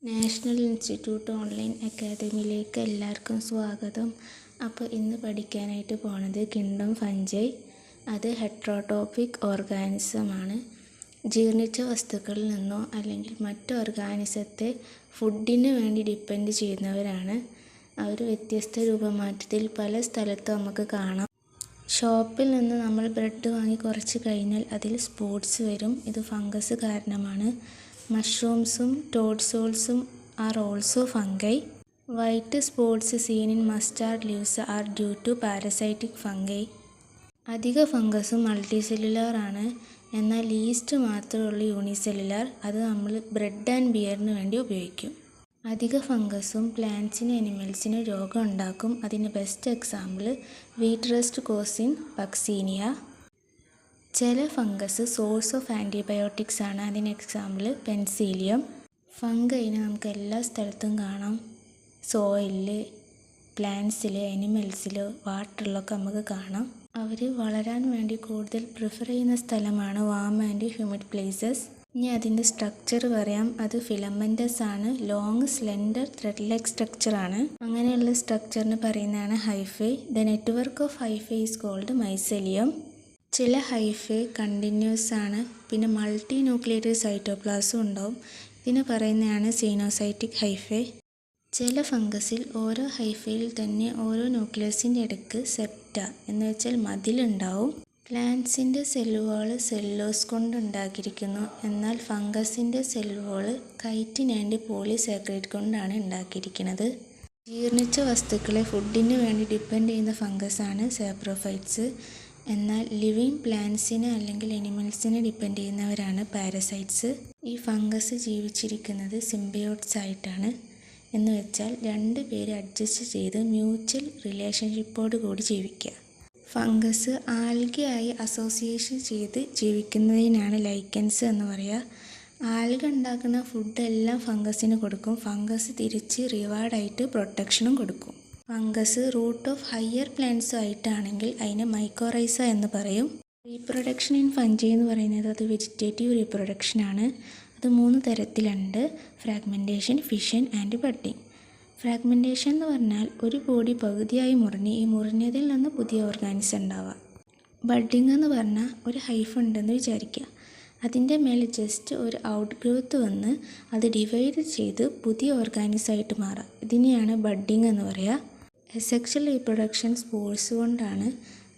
National institute online അക്കാദമിയിലേക്ക് എല്ലാവർക്കും സ്വാഗതം. അപ്പോൾ ഇന്ന് പഠിക്കാനായിട്ട് പോണത് കിങ്ഡം ഫഞ്ചൈ. അത് ഹെട്രോട്രോപിക് ഓർഗാനിസമാണ്. ജീർണിച്ച വസ്തുക്കളിൽ നിന്നോ അല്ലെങ്കിൽ മറ്റ് ഓർഗാനിസത്തെ ഫുഡിന് വേണ്ടി ഡിപ്പെൻഡ് ചെയ്യുന്നവരാണ്. അവർ വ്യത്യസ്ത രൂപമാറ്റത്തിൽ പല സ്ഥലത്തും നമുക്ക് കാണാം. ഷോപ്പിൽ നിന്ന് നമ്മൾ ബ്രെഡ് വാങ്ങി കുറച്ച് കഴിഞ്ഞാൽ അതിൽ സ്പോട്സ് വരും. ഇത് ഫംഗസ് കാരണമാണ്. മഷ്റൂംസും ടോഡ്സോൾസും are also fungi. White spots seen in mustard leaves are due to parasitic fungi. അധിക ഫംഗസും മൾട്ടിസെല്ലുലാർ ആണ്, എന്നാൽ ലീസ്റ്റ് മാത്രമേ ഉള്ളൂ യൂണിസെല്ലുലാർ. അത് നമ്മൾ ബ്രെഡ് ആൻഡ് ബിയറിന് വേണ്ടി ഉപയോഗിക്കും. അധിക ഫംഗസും പ്ലാന്റ്സിനും അനിമൽസിനും രോഗം ഉണ്ടാക്കും. അതിന് best example wheat rust causing ബക്സീനിയ. ചില ഫംഗസ് സോഴ്സ് ഓഫ് ആൻറ്റിബയോട്ടിക്സ് ആണ്. അതിന് എക്സാമ്പിൾ പെൻസിലിയം. ഫംഗൈനെ നമുക്ക് എല്ലാ സ്ഥലത്തും കാണാം. സോയിലിൽ, പ്ലാന്റ്സിൽ, അനിമൽസിൽ, വാട്ടറിലൊക്കെ നമുക്ക് കാണാം. അവർ വളരാൻ വേണ്ടി കൂടുതൽ പ്രിഫർ ചെയ്യുന്ന സ്ഥലമാണ് വാം ആൻഡ് ഹ്യൂമിഡ് പ്ലേസസ്. ഇനി അതിൻ്റെ സ്ട്രക്ചർ പറയാം. അത് ഫിലമെൻറ്റസ് ആണ്. ലോങ് സ്ലെൻഡർ ത്രെഡ് ലൈക്ക് സ്ട്രക്ചറാണ്. അങ്ങനെയുള്ള സ്ട്രക്ചറിന് പറയുന്നതാണ് hyphae. The network of hyphae is called mycelium. ചില ഹൈഫേ കണ്ടിന്യൂസ് ആണ്. പിന്നെ മൾട്ടി ന്യൂക്ലിയേറ്റഡ് സൈറ്റോപ്ലാസും ഉണ്ടാവും. ഇതിന് പറയുന്നതാണ് സീനോസൈറ്റിക് ഹൈഫേ. ചില ഫംഗസിൽ ഓരോ ഹൈഫയിൽ തന്നെ ഓരോ ന്യൂക്ലിയസിൻ്റെ ഇടയ്ക്ക് സെപ്റ്റ എന്ന് വെച്ചാൽ മതിലുണ്ടാവും. പ്ലാന്റ്സിൻ്റെ സെല്ലുവാൾ സെല്ലോസ് കൊണ്ട് ഉണ്ടാക്കിയിരിക്കുന്നു. എന്നാൽ ഫംഗസിൻ്റെ സെല്ലുവാൾ കൈറ്റിൻ ആൻഡ് പോളിസാക്കറൈഡ് കൊണ്ടാണ് ഉണ്ടാക്കിയിരിക്കുന്നത്. ജീർണിച്ച വസ്തുക്കളെ ഫുഡിന് വേണ്ടി ഡിപ്പെൻഡ് ചെയ്യുന്ന ഫംഗസാണ് സാപ്രോഫൈറ്റ്സ്. എന്നാൽ ലിവിങ് പ്ലാന്റ്സിനെ അല്ലെങ്കിൽ അനിമൽസിനെ ഡിപ്പെൻഡ് ചെയ്യുന്നവരാണ് പാരസൈറ്റ്സ്. ഈ ഫംഗസ് ജീവിച്ചിരിക്കുന്നത് സിംബയോട്ട്സ് ആയിട്ടാണ്. എന്ന് വെച്ചാൽ രണ്ട് പേര് അഡ്ജസ്റ്റ് ചെയ്ത് മ്യൂച്വൽ റിലേഷൻഷിപ്പോട് കൂടി ജീവിക്കുക. ഫംഗസ് ആൽഗയായി അസോസിയേഷൻ ചെയ്ത് ജീവിക്കുന്നതിനാണ് ലൈക്കൻസ് എന്ന് പറയുക. ആൽഗ ഉണ്ടാക്കുന്ന ഫുഡെല്ലാം ഫംഗസിന് കൊടുക്കും. ഫംഗസ് തിരിച്ച് റിവാർഡായിട്ട് പ്രൊട്ടക്ഷനും കൊടുക്കും. Fungus root of higher plants ആയിട്ടാണെങ്കിൽ അതിനെ മൈക്കോറൈസ എന്ന് പറയും. റീപ്രൊഡക്ഷൻ ഇൻ ഫഞ്ചൈ എന്ന് പറയുന്നത് അത് വെജിറ്റേറ്റീവ് റീപ്രൊഡക്ഷൻ ആണ്. അത് 3 തരത്തിലുണ്ട്: fragmentation, fission and budding. Fragmentation എന്ന് പറഞ്ഞാൽ ഒരു ബോഡി പകുതിയായി മുറിഞ്ഞ് ഈ മുറിഞ്ഞതിൽ നിന്ന് പുതിയ ഓർഗാനിസം ഉണ്ടാവുക. ബഡ്ഡിങ് എന്ന് പറഞ്ഞാൽ ഒരു ഹൈഫ് ഉണ്ടെന്ന് വിചാരിക്കുക. അതിൻ്റെ മേലെ ജസ്റ്റ് ഒരു ഔട്ട് ഗ്രോത്ത് വന്ന് അത് ഡിവൈഡ് ചെയ്ത് പുതിയ ഓർഗാനിസമായിട്ട് മാറുക. ഇതിനെയാണ് ബഡ്ഡിങ് എന്ന് പറയുക. സെക്ഷൽ റീപ്രൊഡക്ഷൻ സ്പോർസ് കൊണ്ടാണ്.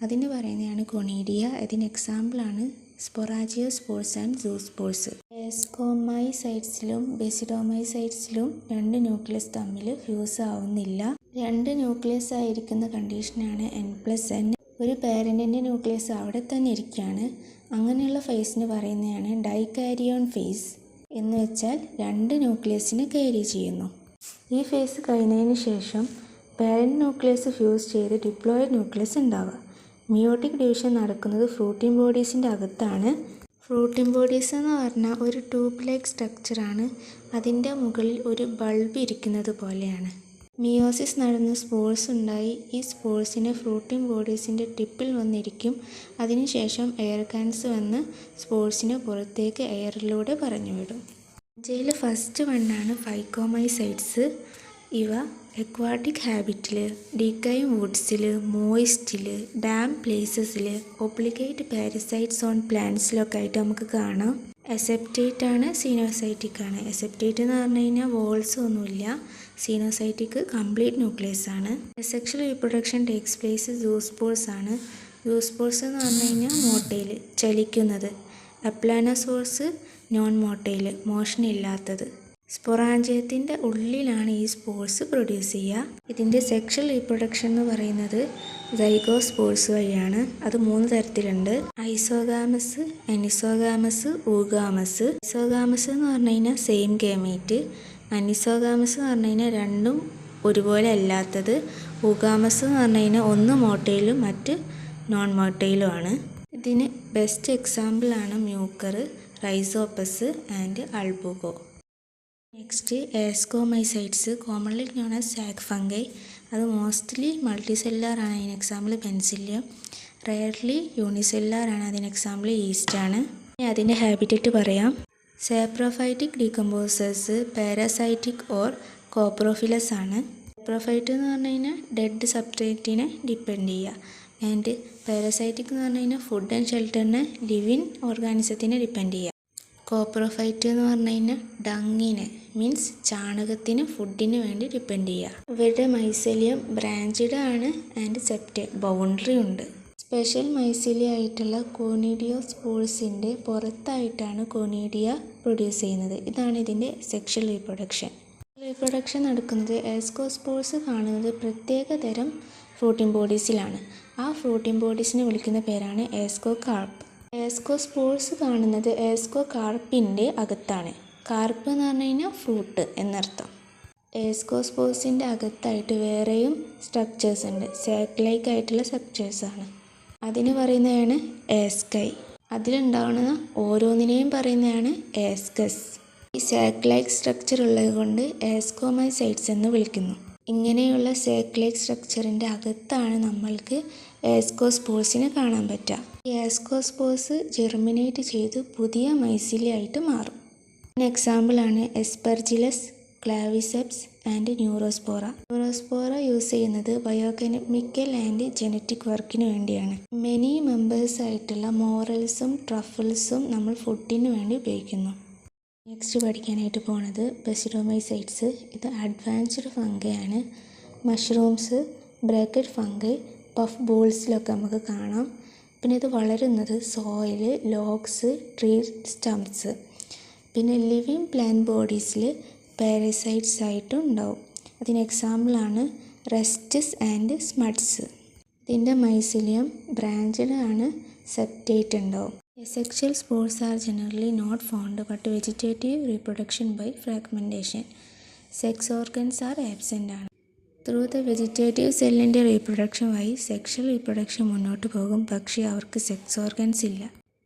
അതിന് പറയുന്നതാണ് കൊണീഡിയ. അതിന് എക്സാമ്പിളാണ് സ്പൊറാജിയോ സ്പോർസ് ആൻഡ് സൂസ്പോർസ്. എസ്കോമൈസൈറ്റ്സിലും ബെസിഡോമൈസൈറ്റ്സിലും 2 ന്യൂക്ലിയസ് തമ്മിൽ ഫ്യൂസ് ആവുന്നില്ല. 2 ന്യൂക്ലിയസ് ആയിരിക്കുന്ന കണ്ടീഷനാണ് N+N. ഒരു പാരൻറ്റിൻ്റെ ന്യൂക്ലിയസ് അവിടെ തന്നെ ഇരിക്കുകയാണ്. അങ്ങനെയുള്ള ഫേസിന് പറയുന്നതാണ് ഡൈകാരിയോൺ ഫേസ്. എന്ന് വെച്ചാൽ 2 ന്യൂക്ലിയസിനെ ക്യാരി ചെയ്യുന്നു. ഈ ഫേസ് കഴിഞ്ഞതിന് ശേഷം പാരൻറ്റ് ന്യൂക്ലിയസ് ഫ്യൂസ് ചെയ്ത് ഡിപ്ലോയിഡ് ന്യൂക്ലിയസ് ഉണ്ടാവുക. മിയോട്ടിക് ഡിവിഷൻ നടക്കുന്നത് ഫ്രൂട്ടിംഗ് ബോഡീസിൻ്റെ അകത്താണ്. ഫ്രൂട്ടിംഗ് ബോഡീസ് എന്ന് പറഞ്ഞാൽ ഒരു ട്യൂബ് ലൈക്ക് സ്ട്രക്ചറാണ്. അതിൻ്റെ മുകളിൽ ഒരു ബൾബ് ഇരിക്കുന്നത് പോലെയാണ്. മിയോസിസ് നടന്ന് സ്പോർസ് ഉണ്ടായി. ഈ സ്പോർസിനെ ഫ്രൂട്ടിംഗ് ബോഡീസിൻ്റെ ടിപ്പിൽ വന്നിരിക്കും. അതിനുശേഷം എയർ കാൻസ് വന്ന് സ്പോർസിനെ പുറത്തേക്ക് എയറിലൂടെ പറഞ്ഞുവിടും. ഇതിൽ ഫസ്റ്റ് വണ്ണാണ് ഫൈക്കോമൈസൈറ്റ്സ്. ഇവ എക്വാട്ടിക് ഹാബിറ്റിൽ, ഡീക്കൈങ് വുഡ്സിൽ, മോയിസ്റ്റിൽ, ഡാം പ്ലേസസിൽ, ഒബ്ലിഗേറ്റ് പാരസൈറ്റ്സ് ഓൺ പ്ലാന്റ്സിലൊക്കെ ആയിട്ട് നമുക്ക് കാണാം. അസെപ്റ്റേറ്റ് ആണ്, സീനോസൈറ്റിക് ആണ്. അസെപ്റ്റേറ്റ് എന്ന് പറഞ്ഞു കഴിഞ്ഞാൽ വോൾസ് ഒന്നുമില്ല. സീനോസൈറ്റിക് കംപ്ലീറ്റ് ന്യൂക്ലിയസ് ആണ്. Sexual reproduction takes place zoospores ആണ്. സൂസ്പോർസ് എന്ന് പറഞ്ഞു കഴിഞ്ഞാൽ മോട്ടയിൽ, ചലിക്കുന്നത്. അപ്ലാനോസോർസ് നോൺ മോട്ടയിൽ, മോഷൻ ഇല്ലാത്തത്. സ്പൊറാഞ്ചിയത്തിൻ്റെ ഉള്ളിലാണ് ഈ സ്പോർസ് പ്രൊഡ്യൂസ് ചെയ്യുക. ഇതിൻ്റെ സെക്ഷൽ റീപ്രൊഡക്ഷൻ എന്ന് പറയുന്നത് സൈഗോസ്പോർസ് വഴിയാണ്. അത് 3 തരത്തിലുണ്ട്: ഐസോഗാമസ്, അനിസോഗാമസ്, ഊഗാമസ്. ഐസോഗാമസ് എന്ന് പറഞ്ഞു കഴിഞ്ഞാൽ സെയിം ഗേമേറ്റ്. അനിസോഗാമസ് എന്ന് പറഞ്ഞു കഴിഞ്ഞാൽ രണ്ടും ഒരുപോലെ അല്ലാത്തത്. ഊഗാമസ് എന്ന് പറഞ്ഞു കഴിഞ്ഞാൽ ഒന്ന് മോട്ടയിലും മറ്റ് നോൺ മോട്ടയിലും ആണ്. ഇതിന് ബെസ്റ്റ് എക്സാമ്പിളാണ് Mucor, Rhizopus and Albugo. Next ascomycetes, commonly known as sac fungi. അത് മോസ്റ്റ്ലി മൾട്ടിസെല്ലുലാർ ആണ്. അതിന് എക്സാമ്പിൾ പെൻസിലിയം. റെയർലി യൂണിസെല്ലുലാർ ആണ്. അതിന് എക്സാമ്പിൾ ഈസ്റ്റ് ആണ്. അതിൻ്റെ ഹാബിറ്ററ്റ് പറയാം. സാപ്രോഫൈറ്റിക് ഡീകമ്പോസേഴ്സ് പാരാസൈറ്റിക് ഓർ കോപ്രോഫിലസ് ആണ്. സാപ്രോഫൈറ്റ് എന്ന് പറഞ്ഞു കഴിഞ്ഞാൽ ഡെഡ് സബ്സ്ട്രേറ്റിനെ ഡിപ്പെൻഡ് ചെയ്യുക. ആൻഡ് പാരാസൈറ്റിക് എന്ന് പറഞ്ഞു കഴിഞ്ഞാൽ ഫുഡ് ആൻഡ് ഷെൽട്ടറിനെ ലിവിങ് ഓർഗാനിസത്തിനെ ഡിപ്പെൻഡ് ചെയ്യുക. കോപ്രോഫൈറ്റ് എന്ന് പറഞ്ഞു കഴിഞ്ഞാൽ ഡങ്ങിനെ മീൻസ് ചാണകത്തിന് ഫുഡിന് വേണ്ടി ഡിപ്പെൻഡ് ചെയ്യുക. ഇവരുടെ മൈസെലിയം ബ്രാഞ്ചഡ് ആണ് ആൻഡ് സെപ്റ്റേഡ് ബൗണ്ടറി ഉണ്ട്. സ്പെഷ്യൽ മൈസീലിയ ആയിട്ടുള്ള കോണിഡിയോസ്പോഴ്സിൻ്റെ പുറത്തായിട്ടാണ് കോണിഡിയ പ്രൊഡ്യൂസ് ചെയ്യുന്നത്. ഇതാണ് ഇതിൻ്റെ സെക്ഷൽ റീപ്രൊഡക്ഷൻ നടക്കുന്നത് ആസ്കോസ്പോർസ് കാണുന്നത് പ്രത്യേക തരം ഫ്രൂട്ടിംഗ് ബോഡീസിലാണ്. ആ ഫ്രൂട്ടിംഗ് ബോഡീസിനെ വിളിക്കുന്ന പേരാണ് ആസ്കോകാർപ്പ്. ആസ്കോസ്പോർസ് കാണുന്നത് ആസ്കോകാർപ്പിൻ്റെ അകത്താണ്. കാർപ്പ് എന്ന് പറഞ്ഞു കഴിഞ്ഞാൽ ഫ്രൂട്ട് എന്നർത്ഥം. ആസ്കോസ്പോർസിൻ്റെ അകത്തായിട്ട് വേറെയും സ്ട്രക്ചേഴ്സ് ഉണ്ട്. സാക്ക് ലൈക്ക് ആയിട്ടുള്ള സ്ട്രക്ചേഴ്സാണ്. അതിന് പറയുന്നതാണ് ആസ്കൈ. അതിലുണ്ടാവുന്ന ഓരോന്നിനെയും പറയുന്നതാണ് ആസ്കസ്. ഈ സാക്ക് ലൈക്ക് സ്ട്രക്ചർ ഉള്ളത് കൊണ്ട് ആസ്കോമൈസൈറ്റ്സ് എന്ന് വിളിക്കുന്നു. ഇങ്ങനെയുള്ള സാക്ക് ലൈക്ക് സ്ട്രക്ചറിൻ്റെ അകത്താണ് നമ്മൾക്ക് ആസ്കോസ്പോർസിനെ കാണാൻ പറ്റുക. ഈ ആസ്കോസ്പോർസ് ജെർമിനേറ്റ് ചെയ്ത് പുതിയ മൈസീലിയ ആയിട്ട് മാറും. എക്സാമ്പിളാണ് എസ്പെർജിലസ്, ക്ലാവിസെപ്സ് ആൻഡ് ന്യൂറോസ്പോറ. ന്യൂറോസ്പോറ യൂസ് ചെയ്യുന്നത് ബയോകെമിക്കൽ ആൻഡ് ജനറ്റിക് വർക്കിന് വേണ്ടിയാണ്. മെനി മെമ്പേഴ്സ് ആയിട്ടുള്ള മോറൽസും ട്രഫിൾസും നമ്മൾ ഫുഡിന് വേണ്ടി ഉപയോഗിക്കുന്നു. നെക്സ്റ്റ് പഠിക്കാനായിട്ട് പോണത് ബെസിഡോമൈസൈറ്റ്സ്. ഇത് അഡ്വാൻസ്ഡ് ഫംഗയാണ്. മഷ്റൂംസ്, ബ്രാക്കറ്റ് ഫംഗൈ, പഫ് ബോൾസിലൊക്കെ നമുക്ക് കാണാം. പിന്നെ ഇത് വളരുന്നത് സോയില്, ലോഗ്സ്, ട്രീ സ്റ്റംപ്സ്. പിന്നെ ലിവിങ് പ്ലാന്റ് ബോഡീസിൽ പാരസൈറ്റ്സ് ആയിട്ടും ഉണ്ടാവും. അതിന് എക്സാമ്പിളാണ് റെസ്റ്റസ് ആൻഡ് സ്മഡ്സ്. ഇതിൻ്റെ മൈസിലിയം ബ്രാഞ്ചഡ് ആണ്, സെപ്റ്റേറ്റ് ഉണ്ടാവും. Sexual spores are generally not found but vegetative reproduction by fragmentation. Sex organs are absent ആണ്. ത്രൂ ദ വെജിറ്റേറ്റീവ് സെല്ലിൻ്റെ റീപ്രൊഡക്ഷൻ വഴി സെക്ഷൽ റീപ്രൊഡക്ഷൻ മുന്നോട്ട് പോകും. പക്ഷേ അവർക്ക് സെക്സ് ഓർഗൻസ് ഇല്ല.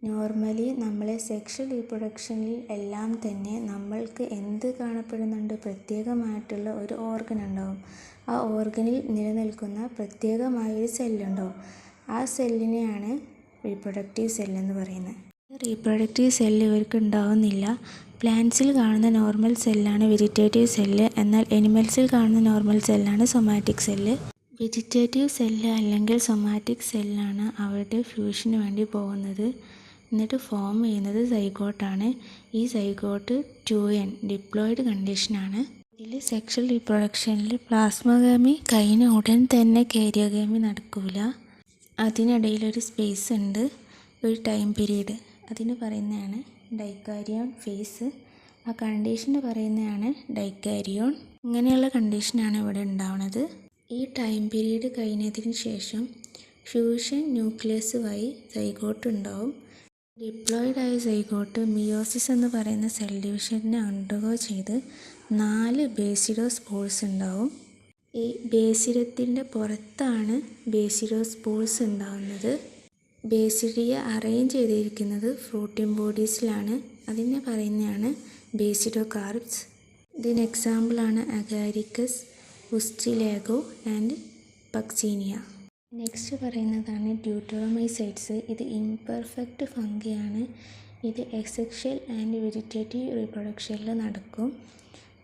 നോർമലി നമ്മളെ സെക്ഷൽ റീപ്രൊഡക്ഷനിൽ എല്ലാം തന്നെ നമ്മൾക്ക് എന്ത് കാണപ്പെടുന്നുണ്ട്, പ്രത്യേകമായിട്ടുള്ള ഒരു ഓർഗൻ ഉണ്ടാവും. ആ ഓർഗനിൽ നിലനിൽക്കുന്ന പ്രത്യേകമായൊരു സെല്ലുണ്ടാവും. ആ സെല്ലിനെയാണ് റീപ്രൊഡക്റ്റീവ് സെല്ലെന്ന് പറയുന്നത്. റീപ്രൊഡക്റ്റീവ് സെല്ല് ഇവർക്ക് ഉണ്ടാവുന്നില്ല. പ്ലാന്റ്സിൽ കാണുന്ന നോർമൽ സെല്ലാണ് വെജിറ്റേറ്റീവ് സെല്ല്. എന്നാൽ എനിമൽസിൽ കാണുന്ന നോർമൽ സെല്ലാണ് സൊമാറ്റിക് സെല്ല്. വെജിറ്റേറ്റീവ് സെല്ല് അല്ലെങ്കിൽ സൊമാറ്റിക് സെല്ലാണ് അവരുടെ ഫ്യൂഷന് വേണ്ടി പോകുന്നത്. എന്നിട്ട് ഫോം ചെയ്യുന്നത് സൈഗോട്ടാണ്. ഈ സൈഗോട്ട് 2n ഡിപ്ലോയിഡ് കണ്ടീഷനാണ്. ഇതിൽ സെക്ഷൽ റീപ്രൊഡക്ഷനിൽ പ്ലാസ്മോഗാമി കഴിഞ്ഞ ഉടൻ തന്നെ കാരിയോഗാമി നടക്കില്ല. അതിനിടയിലൊരു സ്പേസ് ഉണ്ട്, ഒരു ടൈം പീരീഡ്. അതിന് പറയുന്നതാണ് ഡൈക്കാരിയോൺ ഫേസ്. ആ കണ്ടീഷന് പറയുന്നതാണ് ഡൈക്കാരിയോൺ. ഇങ്ങനെയുള്ള കണ്ടീഷനാണ് ഇവിടെ ഉണ്ടാവുന്നത്. ഈ ടൈം പീരീഡ് കഴിഞ്ഞതിന് ശേഷം ഫ്യൂഷൻ ന്യൂക്ലിയസ് വഴി സൈഗോട്ട് ഉണ്ടാവും. ഡിപ്ലോയിഡ് ആയ സൈഗോട്ട് മിയോസിസ് എന്ന് പറയുന്ന സെൽ ഡിവിഷനെ അണ്ടർഗോ ചെയ്ത് 4 ബേസിഡോസ്പോർസ് ഉണ്ടാവും. ഈ ബേസിഡത്തിൻ്റെ പുറത്താണ് ബേസിഡോസ്പോർസ് ഉണ്ടാവുന്നത്. ബേസിഡിയ അറേഞ്ച് ചെയ്തിരിക്കുന്നത് ഫ്രൂട്ടിംഗ് ബോഡീസിലാണ്. അതിനെ പറയുന്നതാണ് ബേസിഡോകാർപ്സ്. ഇതിന് എക്സാമ്പിളാണ് അഗാരിക്കസ്, ഉസ്റ്റിലാഗോ ആൻഡ് പക്സീനിയ. നെക്സ്റ്റ് പറയുന്നതാണ് ഡ്യൂട്ടറോമൈസൈറ്റ്സ്. ഇത് ഇംപെർഫെക്റ്റ് ഫംഗിയാണ്. ഇത് എക്സെക്ഷൽ ആൻഡ് വെജിറ്റേറ്റീവ് റീപ്രൊഡക്ഷനിൽ നടക്കും.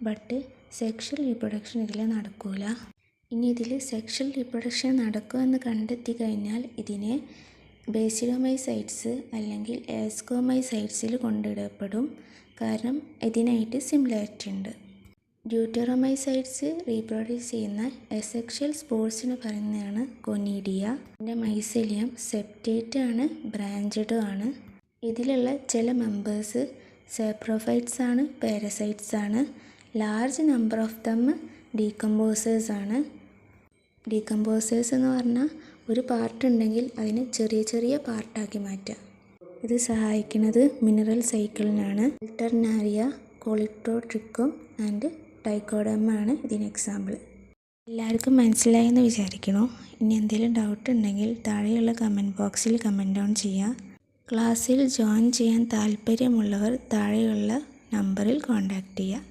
ബട്ട് സെക്ഷൽ റീപ്രൊഡക്ഷൻ ഇതിൽ നടക്കില്ല. ഇനി ഇതിൽ സെക്ഷൽ റീപ്രൊഡക്ഷൻ നടക്കുമെന്ന് കണ്ടെത്തി കഴിഞ്ഞാൽ ഇതിനെ ബേസിഡോമൈസൈറ്റ്സ് അല്ലെങ്കിൽ ആസ്കോമൈസൈറ്റ്സിൽ കൊണ്ടിടപ്പെടും. കാരണം ഇതിനായിട്ട് സിമിലാരിറ്റി ഉണ്ട്. ഡ്യൂട്ടറോമൈസൈറ്റ്സ് റീപ്രൊഡ്യൂസ് ചെയ്യുന്ന എസെക്ഷൽ സ്പോർസിന് പറയുന്നതാണ് കൊനീഡിയ. ഇതിൻ്റെ മൈസെലിയം സെപ്റ്റേറ്റ് ആണ്, ബ്രാഞ്ചഡും ആണ്. ഇതിലുള്ള ചില മെമ്പേഴ്സ് സാപ്രോഫൈറ്റ്സ് ആണ്, പാരസൈറ്റ്സ് ആണ്. Large number of them decomposers ആണ്. ഡീകമ്പോസേഴ്സ് എന്ന് പറഞ്ഞാൽ ഒരു പാർട്ട് ഉണ്ടെങ്കിൽ അതിനെ ചെറിയ ചെറിയ പാർട്ടാക്കി മാറ്റുക. ഇത് സഹായിക്കുന്നത് മിനറൽ സൈക്കിളിനാണ്. അൾട്ടർനാരിയ, കോളിട്രോട്രിക്കം ആൻഡ് ടൈക്കോഡർമ ആണ് ഇതിന് എക്സാമ്പിൾ. എല്ലാവർക്കും മനസ്സിലായെന്ന് വിചാരിക്കണോ? ഇനി എന്തെങ്കിലും ഡൗട്ട് ഉണ്ടെങ്കിൽ താഴെയുള്ള കമൻറ്റ് ബോക്സിൽ കമൻറ്റ് ഡൗൺ ചെയ്യുക. ക്ലാസ്സിൽ ജോയിൻ ചെയ്യാൻ താല്പര്യമുള്ളവർ താഴെയുള്ള നമ്പറിൽ കോൺടാക്റ്റ് ചെയ്യുക.